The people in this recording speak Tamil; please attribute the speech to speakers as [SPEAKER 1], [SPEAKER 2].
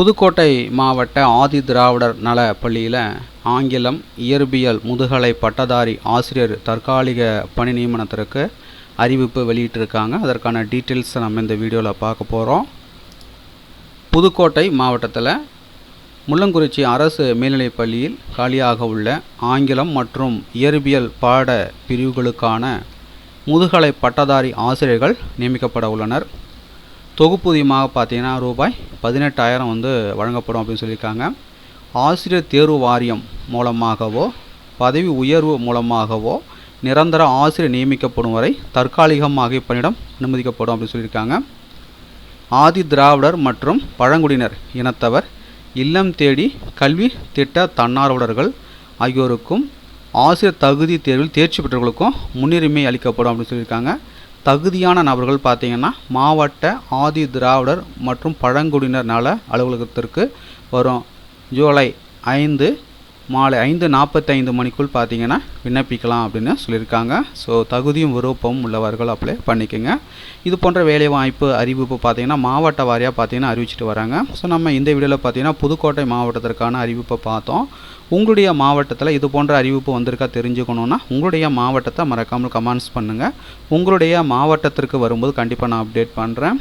[SPEAKER 1] புதுக்கோட்டை மாவட்ட ஆதி திராவிடர் நல பள்ளியில் ஆங்கிலம் இயற்பியல் முதுகலை பட்டதாரி ஆசிரியர் தற்காலிக பணி நியமனத்திற்கு அறிவிப்பு வெளியிட்டிருக்காங்க. அதற்கான டீட்டெயில்ஸை நம்ம இந்த வீடியோவில் பார்க்க போகிறோம். புதுக்கோட்டை மாவட்டத்தில் முள்ளங்குறிச்சி அரசு மேல்நிலைப் பள்ளியில் காலியாக உள்ள ஆங்கிலம் மற்றும் இயற்பியல் பாட பிரிவுகளுக்கான முதுகலை பட்டதாரி ஆசிரியர்கள் நியமிக்கப்பட உள்ளனர். தொகுப்பூதியமாக பார்த்தீங்கன்னா ரூபாய் 18,000 வழங்கப்படும் அப்படின்னு சொல்லியிருக்காங்க. ஆசிரியர் தேர்வு வாரியம் மூலமாகவோ பதவி உயர்வு மூலமாகவோ நிரந்தர ஆசிரியர் நியமிக்கப்படும் வரை தற்காலிகமாக இப்பணியிடம் அனுமதிக்கப்படும் அப்படின்னு சொல்லியிருக்காங்க. ஆதி திராவிடர் மற்றும் பழங்குடியினர் இனத்தவர் இல்லம் தேடி கல்வி திட்ட தன்னார்வலர்கள் ஆகியோருக்கும் ஆசிரியர் தகுதி தேர்வில் தேர்ச்சி பெற்றவர்களுக்கும் முன்னுரிமை அளிக்கப்படும் அப்படின்னு சொல்லியிருக்காங்க. தகுதியான நபர்கள் பார்த்திங்கன்னா மாவட்ட ஆதி திராவிடர் மற்றும் பழங்குடியினர் நல அலுவலகத்திற்கு வரும் ஜூலை 5 மாலை 5:45 மணிக்குள் பார்த்திங்கன்னா விண்ணப்பிக்கலாம் அப்படின்னு சொல்லியிருக்காங்க. ஸோ தகுதியும் விருப்பமும் உள்ளவர்கள் அப்ளை பண்ணிக்கோங்க. இது போன்ற வேலைவாய்ப்பு அறிவிப்பு பார்த்திங்கன்னா மாவட்ட வாரியாக பார்த்திங்கன்னா அறிவிச்சிட்டு வராங்க. ஸோ நம்ம இந்த வீடியோவில் பார்த்திங்கன்னா புதுக்கோட்டை மாவட்டத்திற்கான அறிவிப்பை பார்த்தோம். உங்களுடைய மாவட்டத்தில் இது போன்ற அறிவிப்பு வந்திருக்கா தெரிஞ்சுக்கணுன்னா உங்களுடைய மாவட்டத்தை மறக்காமல் கமெண்ட்ஸ் பண்ணுங்கள். உங்களுடைய மாவட்டத்திற்கு வரும்போது கண்டிப்பாக நான் அப்டேட் பண்ணுறேன்.